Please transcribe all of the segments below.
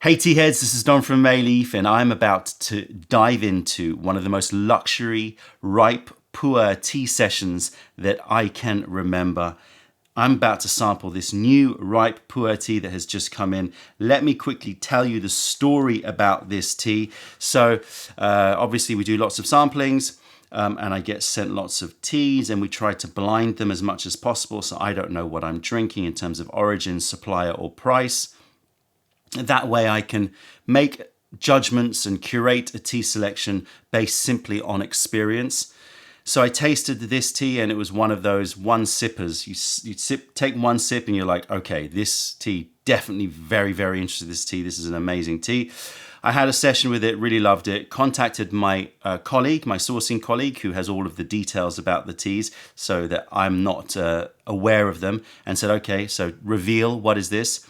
Hey tea heads, this is Don from Leaf, and I'm about to dive into one of the most luxury, ripe, PuErh tea sessions that I can remember. I'm about to sample this new ripe PuErh tea that has just come in. Let me quickly tell you the story about this tea. So obviously we do lots of samplings. And I get sent lots of teas, and we try to blind them as much as possible so I don't know what I'm drinking in terms of origin, supplier, or price. That way I can make judgments and curate a tea selection based simply on experience. So I tasted this tea, and it was one of those one sippers. You take one sip and you're like, okay, this tea, definitely very, very interested in this tea. This is an amazing tea. I had a session with it, really loved it, contacted my colleague, my sourcing colleague, who has all of the details about the teas so that I'm not aware of them, and said, okay, so reveal, what is this?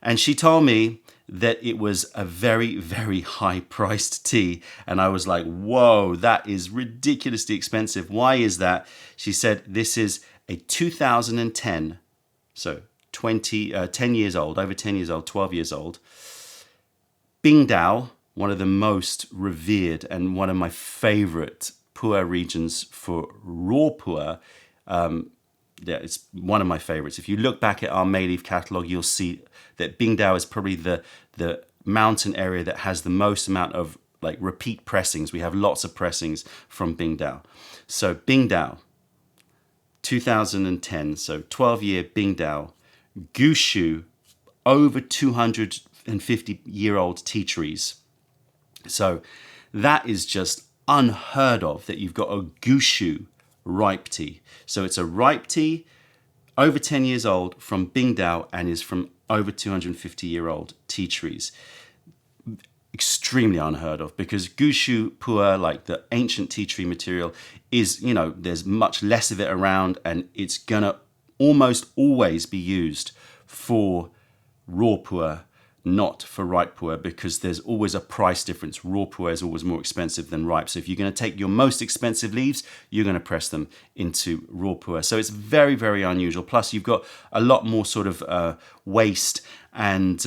And she told me that it was a very, very high priced tea. And I was like, whoa, that is ridiculously expensive. Why is that? She said, this is a 2010, so 10 years old, over 10 years old, 12 years old. Bingdao, one of the most revered and one of my favorite PuErh regions for raw PuErh. Yeah, it's one of my favorites. If you look back at our Leaf catalog, you'll see that Bingdao is probably the mountain area that has the most amount of like repeat pressings. We have lots of pressings from Bingdao. So Bingdao, 2010, so 12-year Bingdao, Gushu, over 250-year-old tea trees. So that is just unheard of, that you've got a Gushu ripe tea. So it's a ripe tea, over 10 years old, from Bingdao, and is from over 250-year-old tea trees. Extremely unheard of, because Gushu PuErh, like the ancient tea tree material, is, there's much less of it around, and it's gonna almost always be used for raw PuErh, not for ripe PuErh, because there's always a price difference. Raw PuErh is always more expensive than ripe. So if you're going to take your most expensive leaves, you're going to press them into raw PuErh. So it's very, very unusual. Plus, you've got a lot more sort of waste and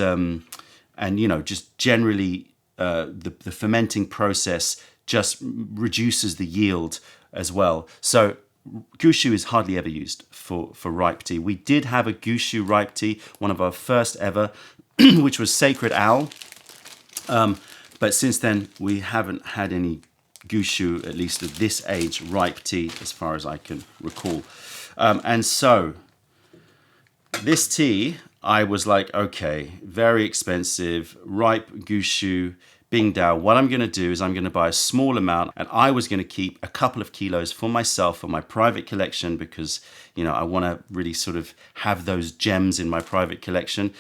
just generally the fermenting process just reduces the yield as well. So Gushu is hardly ever used for ripe tea. We did have a Gushu ripe tea, one of our first ever, which was Sacred Owl. But since then, we haven't had any Gushu, at least at this age, ripe tea, as far as I can recall. And so, this tea, I was like, okay, very expensive, ripe Gushu, Bingdao. What I'm going to do is I'm going to buy a small amount, and I was going to keep a couple of kilos for myself, for my private collection, because I want to really sort of have those gems in my private collection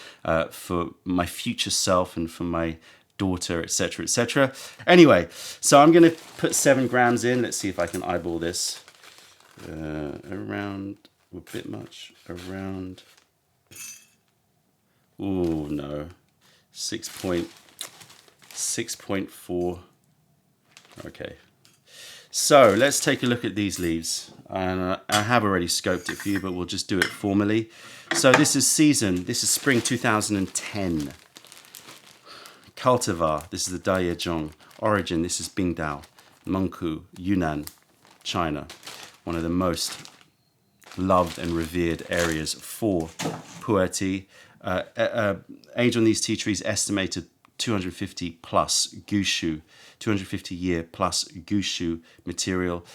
for my future self and for my daughter, etc., etc. Anyway, so I'm going to put 7 grams in. Let's see if I can eyeball this. Around, a bit much, around, oh no, 6.4. Okay, so let's take a look at these leaves. And I have already scoped it for you, but we'll just do it formally. So this is spring 2010. Cultivar, this is the Daiyezhong. Origin, this is Bingdao. Mengku, Yunnan, China. One of the most loved and revered areas for PuErh tea. Age on these tea trees estimated 250 plus Gushu, 250 year plus Gushu material.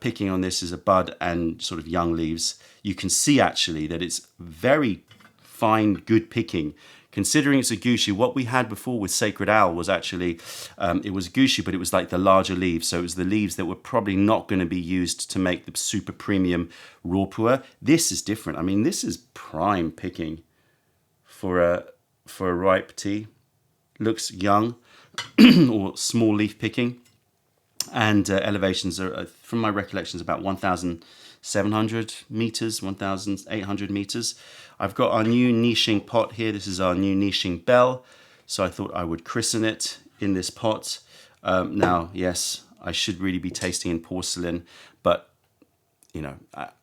Picking on this is a bud and sort of young leaves. You can see actually that it's very fine, good picking. Considering it's a Gushu, what we had before with Sacred Owl was actually, it was Gushu, but it was like the larger leaves. So it was the leaves that were probably not going to be used to make the super premium raw PuErh. This is different. I mean, this is prime picking for a ripe tea. Looks young, or small leaf picking, and elevations are, from my recollections, about 1,700 meters, 1,800 meters. I've got our new niching pot here. This is our new niching bell, so I thought I would christen it in this pot. Now, yes, I should really be tasting in porcelain, but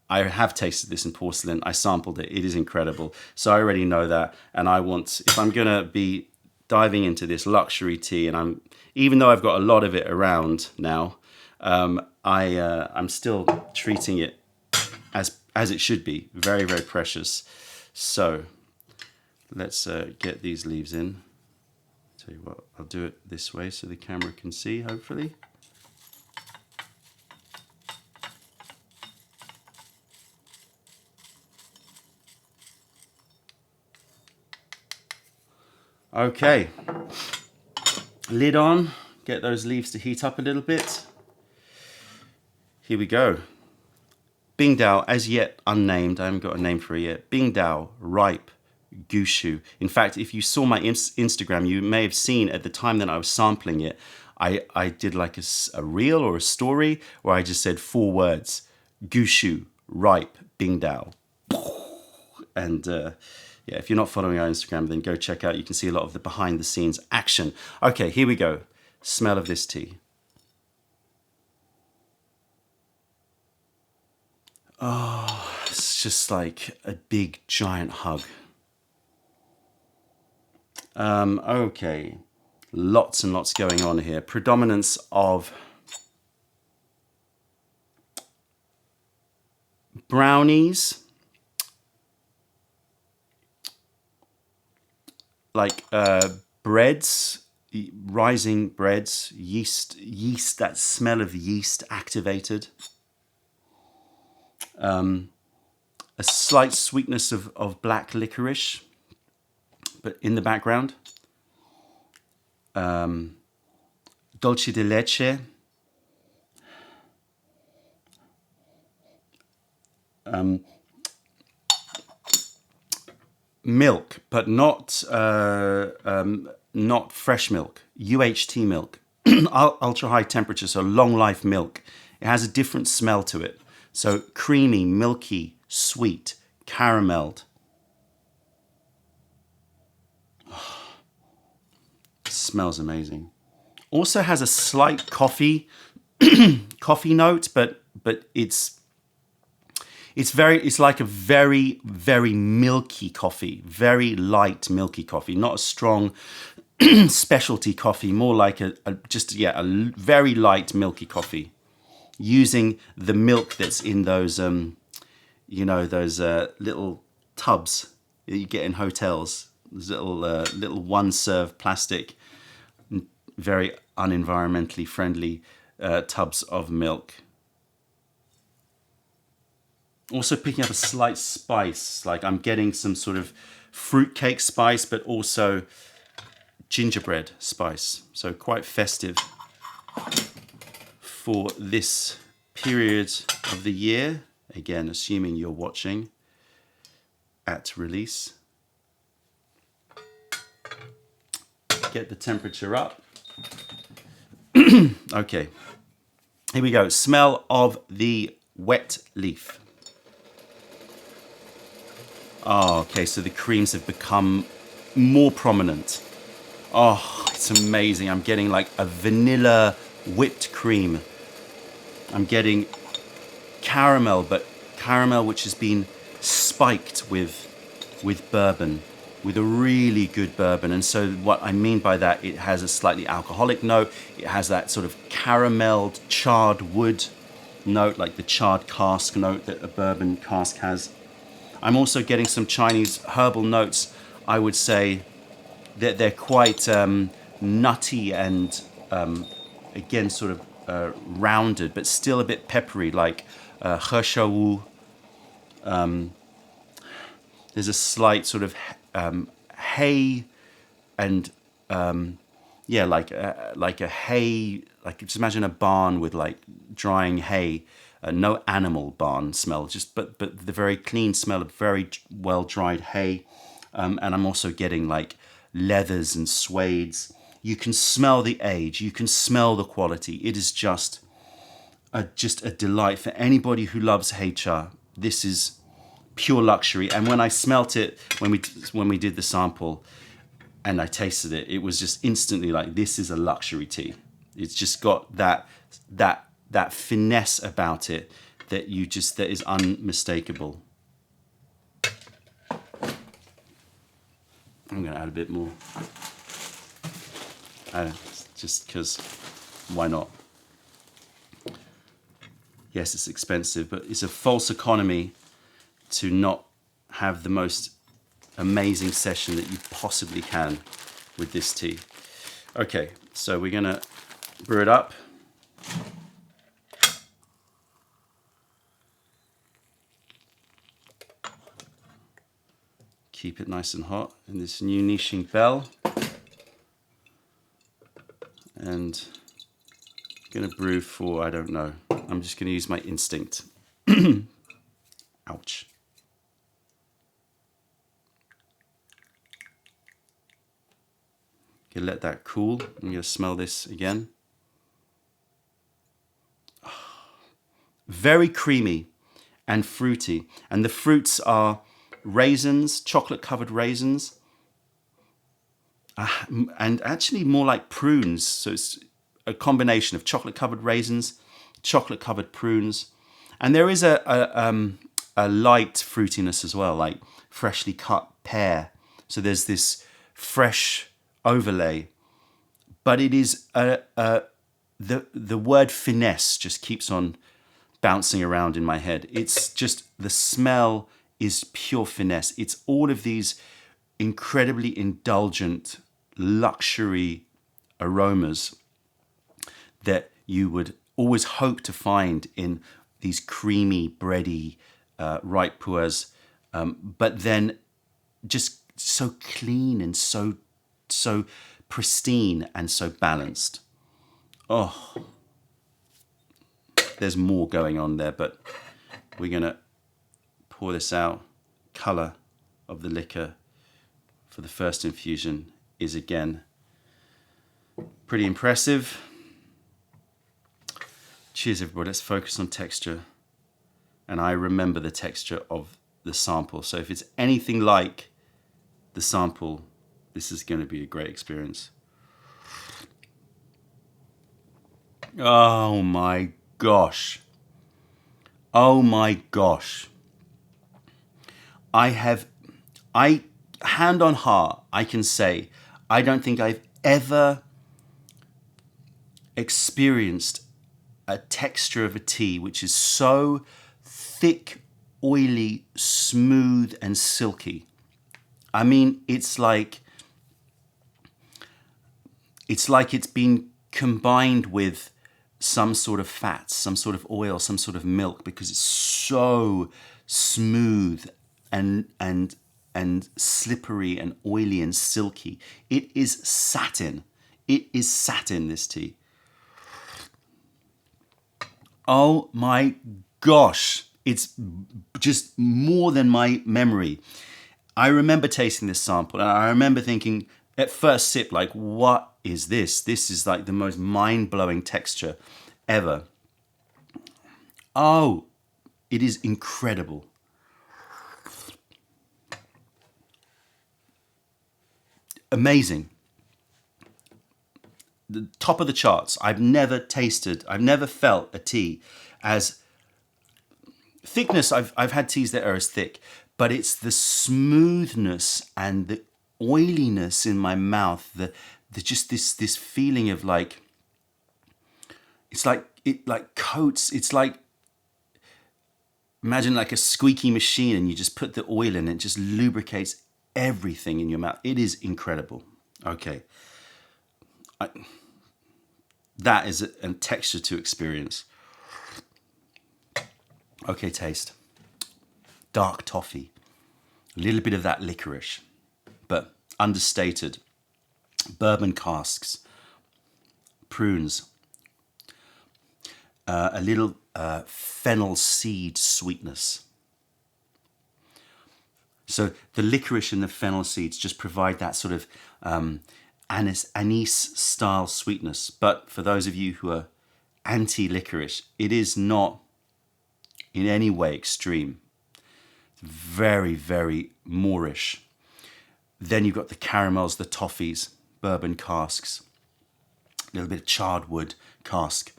I have tasted this in porcelain. I sampled it. It is incredible. So I already know that, and if I'm gonna be diving into this luxury tea, and even though I've got a lot of it around now, I'm still treating it as it should be, very, very precious. So let's get these leaves in. Tell you what, I'll do it this way so the camera can see, hopefully. Okay, lid on, get those leaves to heat up a little bit. Here we go. Bingdao, as yet unnamed, I haven't got a name for it yet. Bingdao ripe gushu. In fact, if you saw my Instagram, you may have seen at the time that I was sampling it, I did like a reel or a story where I just said 4 words: gushu, ripe, Bingdao. And yeah, if you're not following our Instagram, then go check out. You can see a lot of the behind the scenes action. Okay, here we go. Smell of this tea. Oh, it's just like a big giant hug. Okay, lots and lots going on here. Predominance of brownies, like breads, rising breads, yeast, that smell of yeast activated. A slight sweetness of black licorice, but in the background. Dolce de leche. Milk, but not fresh milk. UHT milk, ultra high temperature, so long life milk. It has a different smell to it. So creamy, milky, sweet, carameled. Oh, smells amazing. Also has a slight coffee note, but it's like a very, very milky coffee, very light milky coffee, not a strong specialty coffee, more like a very light milky coffee, using the milk that's in those those little tubs that you get in hotels, those little one-serve plastic, very unenvironmentally friendly tubs of milk. Also picking up a slight spice, like I'm getting some sort of fruitcake spice, but also gingerbread spice. So quite festive for this period of the year. Again, assuming you're watching at release. Get the temperature up. Okay, here we go. Smell of the wet leaf. Oh, okay, so the creams have become more prominent. Oh, it's amazing. I'm getting like a vanilla whipped cream. I'm getting caramel, but caramel which has been spiked with bourbon, with a really good bourbon. And so what I mean by that, it has a slightly alcoholic note. It has that sort of carameled charred wood note, like the charred cask note that a bourbon cask has. I'm also getting some Chinese herbal notes. I would say that they're quite nutty and again sort of rounded, but still a bit peppery, like he shou wu. There's a slight sort of hay and like a hay, like just imagine a barn with like drying hay. No animal barn smell, but the very clean smell of very well dried hay, and I'm also getting like leathers and suedes. You can smell the age, you can smell the quality. It is just a delight for anybody who loves heicha. This is pure luxury. And when I smelt it, when we did the sample, and I tasted it, it was just instantly like, this is a luxury tea. It's just got that finesse about it that is unmistakable. I'm going to add a bit more. just because, why not? Yes, it's expensive, but it's a false economy to not have the most amazing session that you possibly can with this tea. Okay, so we're gonna brew it up. Keep it nice and hot in this new niching bell. And I'm gonna brew for, I don't know, I'm just gonna use my instinct. Ouch. Okay, let that cool. I'm gonna smell this again. Very creamy and fruity. And the fruits are raisins, chocolate covered raisins. And actually more like prunes. So it's a combination of chocolate covered raisins, chocolate covered prunes. And there is a light fruitiness as well, like freshly cut pear. So there's this fresh overlay, but it is the word finesse just keeps on bouncing around in my head. It's just, the smell is pure finesse. It's all of these incredibly indulgent luxury aromas that you would always hope to find in these creamy, bready, ripe PuErhs, but then just so clean and so pristine and so balanced. Oh, there's more going on there, but we're gonna pour this out. Color of the liquor for the first infusion is again pretty impressive. Cheers, everybody. Let's focus on texture. And I remember the texture of the sample. So if it's anything like the sample, this is going to be a great experience. Oh my gosh. Oh my gosh. Hand on heart, I can say, I don't think I've ever experienced a texture of a tea which is so thick, oily, smooth, and silky. I mean, it's like it's been combined with some sort of fats, some sort of oil, some sort of milk, because it's so smooth and slippery and oily and silky. It is satin. It is satin, this tea. Oh my gosh. It's just more than my memory. I remember tasting this sample and I remember thinking at first sip, like, what is this? This is like the most mind-blowing texture ever. Oh, it is incredible. Amazing. The top of the charts. I've never felt a tea as thickness. I've had teas that are as thick, but it's the smoothness and the oiliness in my mouth, the just this feeling of like, it's like it like coats. It's like, imagine like a squeaky machine and you just put the oil in and it just lubricates everything in your mouth. It is incredible. Okay. That is a texture to experience. Okay, taste. Dark toffee. A little bit of that licorice, but understated. Bourbon casks. Prunes. A little fennel seed sweetness. So the licorice and the fennel seeds just provide that sort of anise style sweetness. But for those of you who are anti-licorice, it is not in any way extreme. It's very, very Moorish. Then you've got the caramels, the toffees, bourbon casks, a little bit of charred wood cask,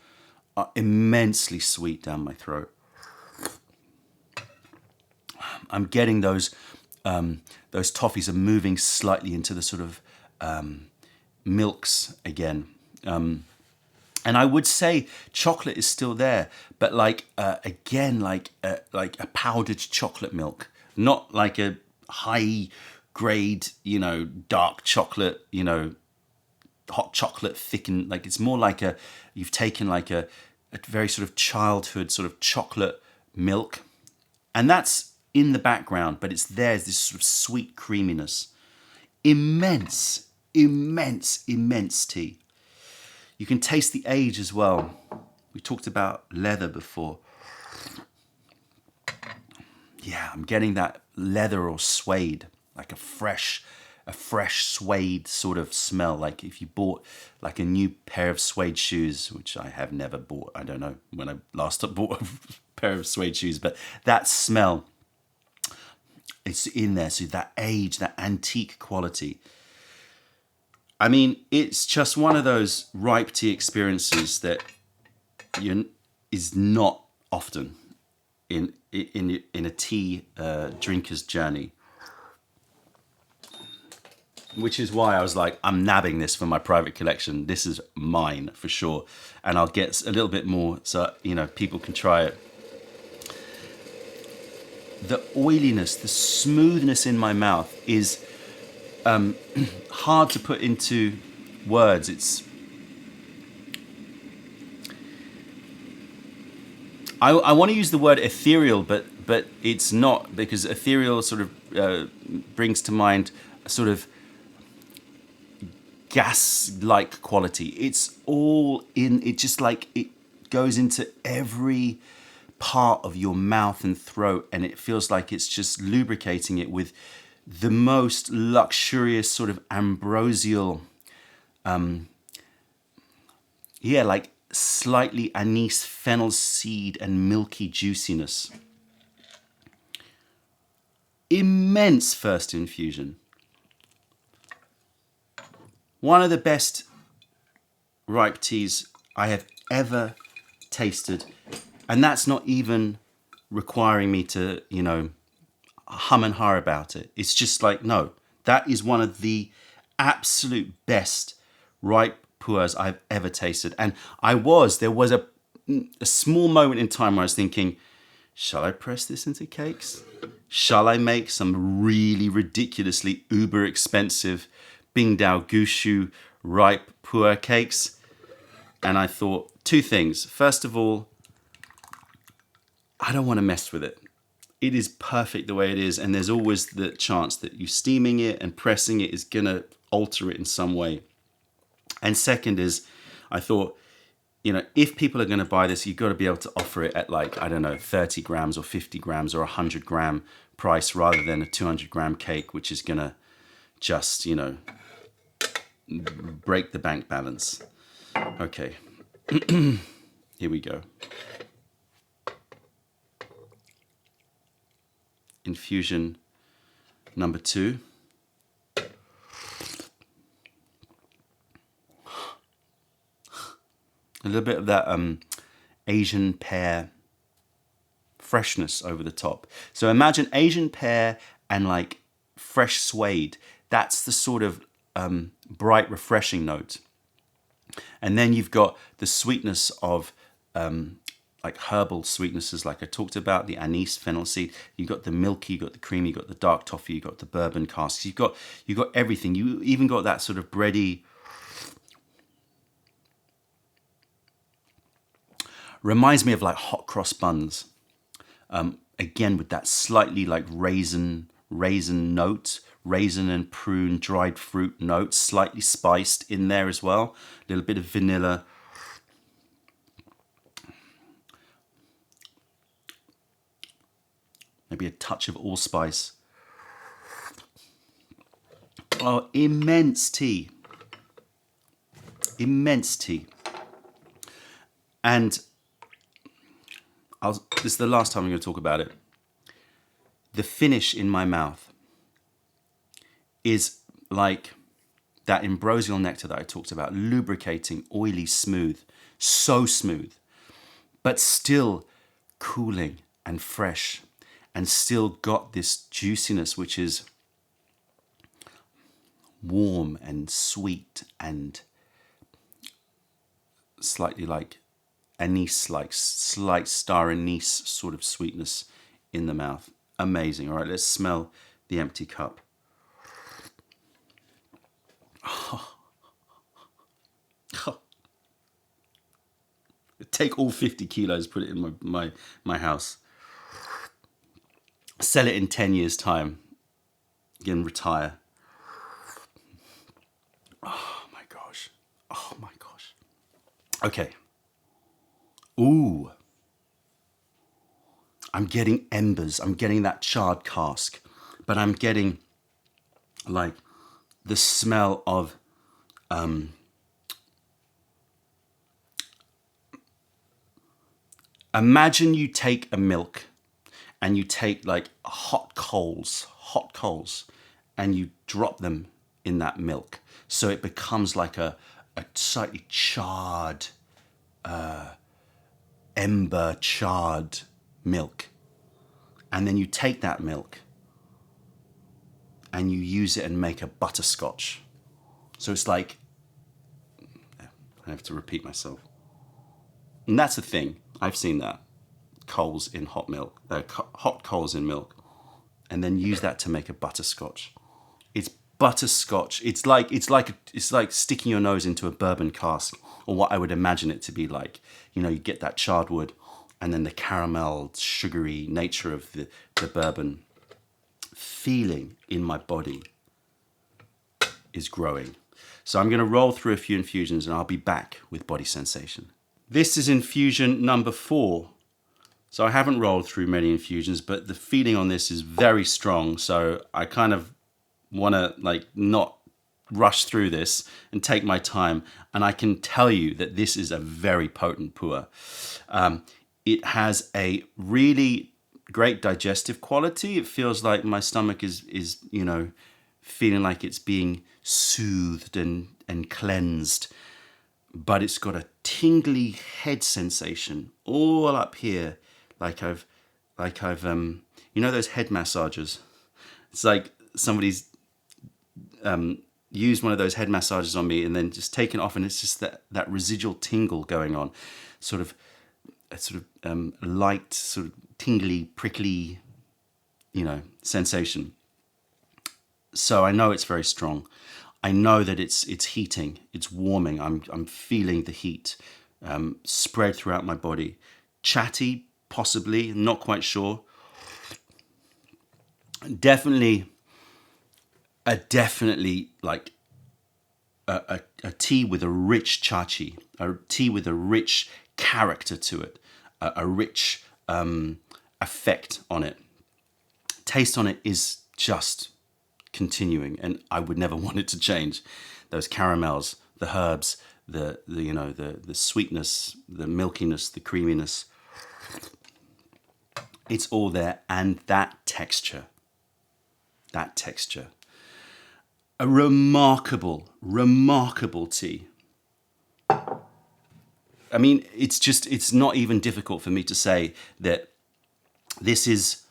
immensely sweet down my throat. I'm getting those toffees are moving slightly into the sort of milks again. And I would say chocolate is still there, but like again, like a powdered chocolate milk, not like a high grade, dark chocolate, hot chocolate thickened. Like it's more like you've taken like a very sort of childhood sort of chocolate milk, and that's in the background, but it's there's this sort of sweet creaminess. Immense, immense, immense tea. You can taste the age as well. We talked about leather before. Yeah, I'm getting that leather or suede, like a fresh suede sort of smell. Like if you bought like a new pair of suede shoes, which I have never bought. I don't know when I last bought a pair of suede shoes, but that smell, it's in there. So that age, that antique quality. I mean, it's just one of those ripe tea experiences that is not often in a tea drinker's journey. Which is why I was like, I'm nabbing this for my private collection. This is mine for sure, and I'll get a little bit more so people can try it. The oiliness, the smoothness in my mouth is hard to put into words. I want to use the word ethereal, but it's not, because ethereal sort of brings to mind a sort of gas-like quality. It's all in. It just like it goes into every part of your mouth and throat, and it feels like it's just lubricating it with the most luxurious sort of ambrosial, like slightly anise, fennel seed, and milky juiciness. Immense first infusion. One of the best ripe teas I have ever tasted, and that's not even requiring me to, hum and ha about it. It's just like, no, that is one of the absolute best ripe PuErhs I've ever tasted. And there was a small moment in time where I was thinking, shall I press this into cakes? Shall I make some really ridiculously uber expensive Bingdao Gushu ripe PuErh cakes? And I thought two things. First of all, I don't want to mess with it. It is perfect the way it is, and there's always the chance that you steaming it and pressing it is going to alter it in some way. And second is, I thought, if people are going to buy this, you've got to be able to offer it at 30 grams or 50 grams or 100 gram price, rather than a 200 gram cake, which is going to just, break the bank balance. Okay, here we go. Infusion number 2. A little bit of that Asian pear freshness over the top. So imagine Asian pear and like fresh suede. That's the sort of bright, refreshing note. And then you've got the sweetness of like herbal sweetnesses, like I talked about, the anise, fennel seed. You've got the milky, you've got the creamy, you've got the dark toffee, you've got the bourbon casks. You've got everything. You even got that sort of bready, reminds me of like hot cross buns. Again, with that slightly like raisin note, raisin and prune, dried fruit note, slightly spiced in there as well. A little bit of vanilla. Maybe a touch of allspice. Oh, immense tea. Immense tea. And this is the last time I'm going to talk about it. The finish in my mouth is like that ambrosial nectar that I talked about, lubricating, oily, smooth, so smooth, but still cooling and fresh, and still got this juiciness, which is warm and sweet and slightly like anise, like slight star anise sort of sweetness in the mouth. Amazing. All right, let's smell the empty cup. Take all 50 kilos, put it in my house. Sell it in 10 years' time. Again, retire. Oh my gosh. Oh my gosh. Okay. Ooh. I'm getting embers. I'm getting that charred cask. But I'm getting like the smell of imagine you take a milk and you take like hot coals, and you drop them in that milk. So it becomes like a slightly charred, ember charred milk. And then you take that milk and you use it and make a butterscotch. So it's like, I have to repeat myself. And that's the thing. I've seen that. Coals in hot milk, hot coals in milk, and then use that to make a butterscotch. It's butterscotch. It's like sticking your nose into a bourbon cask, or what I would imagine it to be like. You know, you get that charred wood, and then the caramel, sugary nature of the bourbon feeling in my body is growing. So I'm going to roll through a few infusions, and I'll be back with body sensation. This is infusion number 4. So I haven't rolled through many infusions, but the feeling on this is very strong. So I kind of want to like not rush through this and take my time. And I can tell you that this is a very potent PuErh. It has a really great digestive quality. It feels like my stomach is you know, feeling like it's being soothed and cleansed. But it's got a tingly head sensation all up here. Like I've, you know those head massages? It's like somebody's used one of those head massages on me and then just taken it off, and it's just that residual tingle going on, sort of light, sort of tingly, prickly, you know, sensation. So I know it's very strong. I know that it's heating, it's warming. I'm feeling the heat spread throughout my body. Chatty. Possibly, not quite sure. Definitely like a tea with a rich chachi, a tea with a rich character to it, a rich effect on it. Taste on it is just continuing, and I would never want it to change. Those caramels, the herbs, the you know, the sweetness, the milkiness, the creaminess. It's all there, and that texture. A remarkable tea. I mean, it's not even difficult for me to say that this is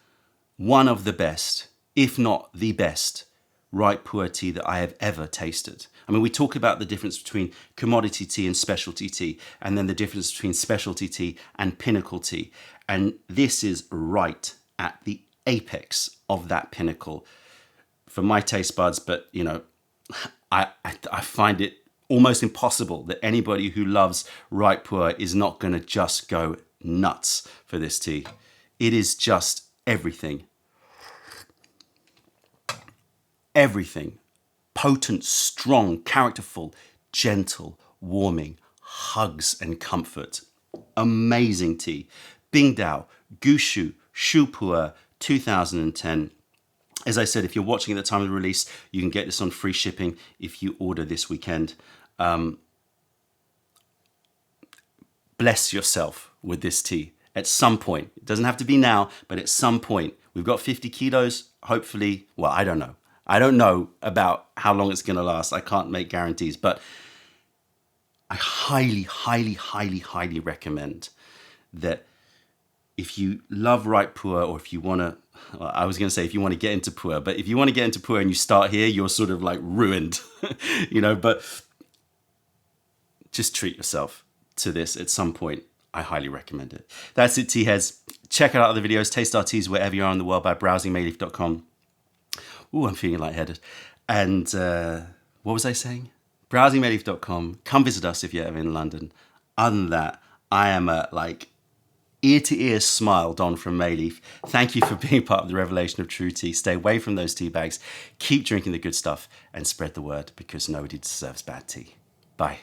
one of the best, if not the best, right PuErh tea that I have ever tasted. I mean, we talk about the difference between commodity tea and specialty tea, and then the difference between specialty tea and pinnacle tea. And this is right at the apex of that pinnacle for my taste buds. But, you know, I find it almost impossible that anybody who loves right PuErh is not going to just go nuts for this tea. It is just everything. Everything. Potent, strong, characterful, gentle, warming, hugs and comfort. Amazing tea. Bingdao, Gushu, Shu PuErh, 2010. As I said, if you're watching at the time of the release, you can get this on free shipping if you order this weekend. Bless yourself with this tea at some point. It doesn't have to be now, but at some point. We've got 50 kilos, hopefully. Well, I don't know. I don't know about how long it's going to last. I can't make guarantees, but I highly, highly, highly, highly recommend that if you love right PuErh, or if you want to, well, I was going to say if you want to get into PuErh, but if you want to get into PuErh and you start here, you're sort of like ruined, but just treat yourself to this at some point. I highly recommend it. That's it, tea heads. Check out other videos, taste our teas wherever you are in the world by browsing mayleaf.com. Ooh, I'm feeling lightheaded. And what was I saying? Browsing mayleaf.com. Come visit us if you're ever in London. Other than that, I am a ear-to-ear smile, Don from Mayleaf. Thank you for being part of the revelation of true tea. Stay away from those tea bags. Keep drinking the good stuff and spread the word, because nobody deserves bad tea. Bye.